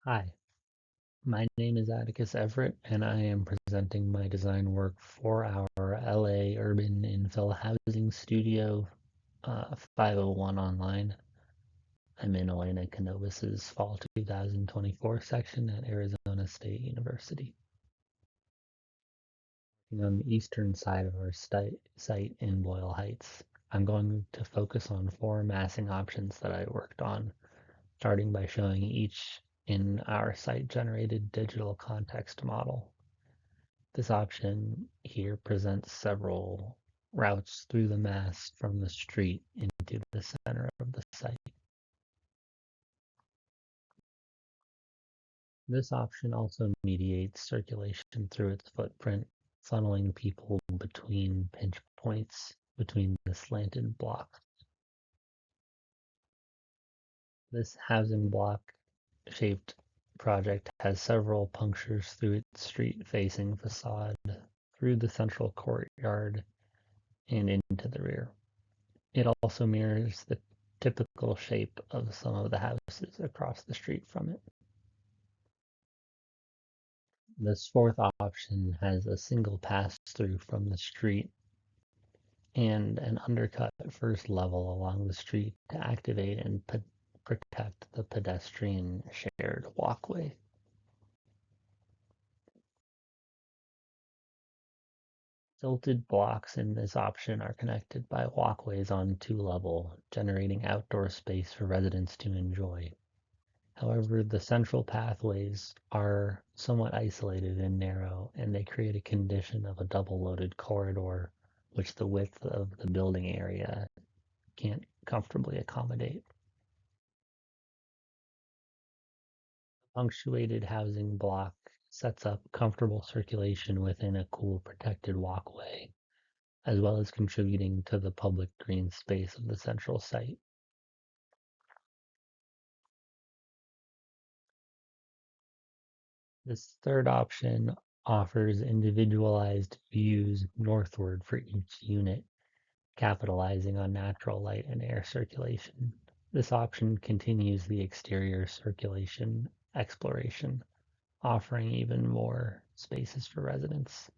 Hi, my name is Atticus Everett, and I am presenting my design work for our LA Urban Infill Housing Studio 501 online. I'm in Elena Cánovas' Fall 2024 section at Arizona State University. On the eastern side of our site in Boyle Heights, I'm going to focus on four massing options that I worked on, starting by showing each in our site-generated digital context model. This option here presents several routes through the mass from the street into the center of the site. This option also mediates circulation through its footprint, funneling people between pinch points between the slanted blocks. This housing block shaped project has several punctures through its street-facing facade, through the central courtyard, and into the rear. It also mirrors the typical shape of some of the houses across the street from it. This fourth option has a single pass-through from the street and an undercut first level along the street to activate and protect the pedestrian shared walkway. Tilted blocks in this option are connected by walkways on two levels, generating outdoor space for residents to enjoy. However, the central pathways are somewhat isolated and narrow, and they create a condition of a double-loaded corridor, which the width of the building area can't comfortably accommodate. Punctuated housing block sets up comfortable circulation within a cool protected walkway, as well as contributing to the public green space of the central site. This third option offers individualized views northward for each unit, capitalizing on natural light and air circulation. This option continues the exterior circulation exploration, offering even more spaces for residents.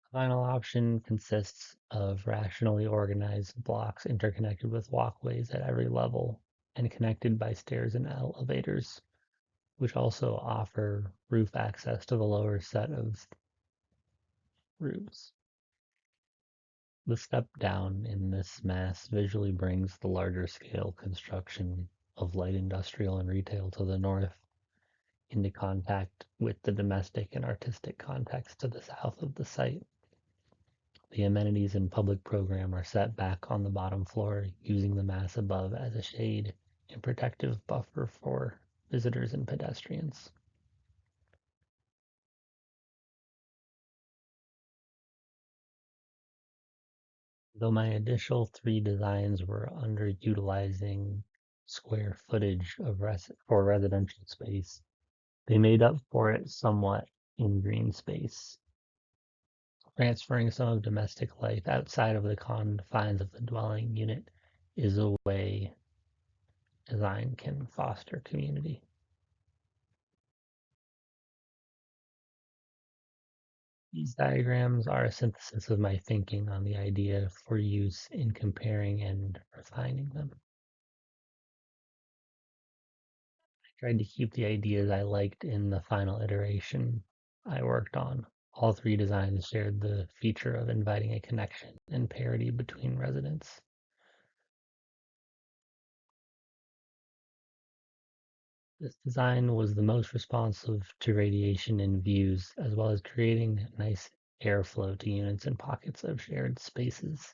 The final option consists of rationally organized blocks interconnected with walkways at every level and connected by stairs and elevators, which also offer roof access to the lower set of rooms. The step down in this mass visually brings the larger scale construction of light industrial and retail to the north into contact with the domestic and artistic context to the south of the site. The amenities and public program are set back on the bottom floor, using the mass above as a shade and protective buffer for visitors and pedestrians. Though my initial three designs were underutilizing square footage for residential space, they made up for it somewhat in green space, transferring some of domestic life outside of the confines of the dwelling unit is a way design can foster community. These diagrams are a synthesis of my thinking on the idea for use in comparing and refining them. Tried to keep the ideas I liked in the final iteration I worked on. All three designs shared the feature of inviting a connection and parity between residents. This design was the most responsive to radiation and views, as well as creating nice airflow to units and pockets of shared spaces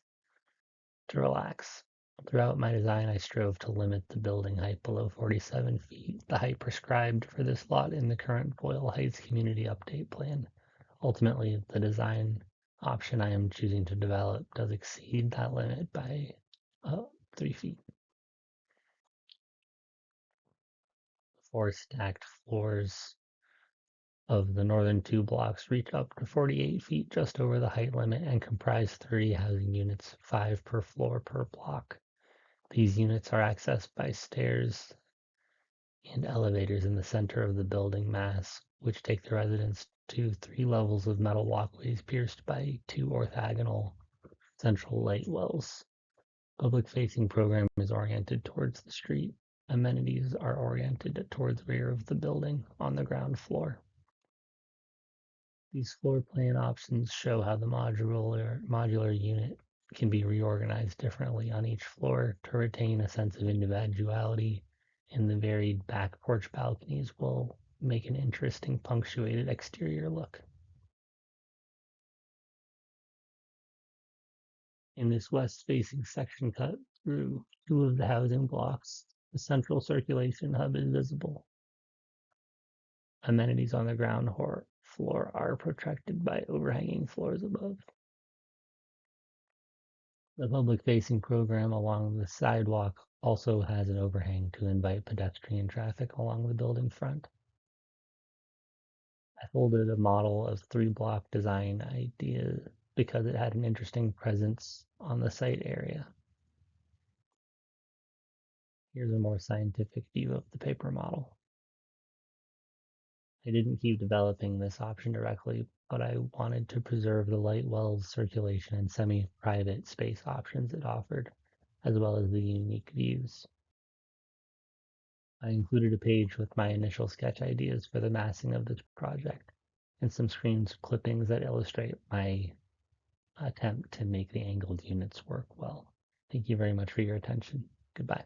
to relax. Throughout my design, I strove to limit the building height below 47 feet, the height prescribed for this lot in the current Boyle Heights Community Update Plan. Ultimately, the design option I am choosing to develop does exceed that limit by 3 feet. Four stacked floors of the northern two blocks reach up to 48 feet, just over the height limit, and comprise 30 housing units, 5 per floor per block. These units are accessed by stairs and elevators in the center of the building mass, which take the residents to 3 levels of metal walkways pierced by 2 orthogonal central light wells. Public-facing program is oriented towards the street. Amenities are oriented towards the rear of the building on the ground floor. These floor plan options show how the modular unit can be reorganized differently on each floor to retain a sense of individuality, and the varied back porch balconies will make an interesting punctuated exterior look. In this west-facing section cut through 2 of the housing blocks, the central circulation hub is visible. Amenities on the ground floor are protected by overhanging floors above. The public-facing program along the sidewalk also has an overhang to invite pedestrian traffic along the building front. I folded a model of 3-block design idea because it had an interesting presence on the site area. Here's a more scientific view of the paper model. I didn't keep developing this option directly, but I wanted to preserve the light wells, circulation, and semi-private space options it offered, as well as the unique views. I included a page with my initial sketch ideas for the massing of this project, and some screen clippings that illustrate my attempt to make the angled units work well. Thank you very much for your attention. Goodbye.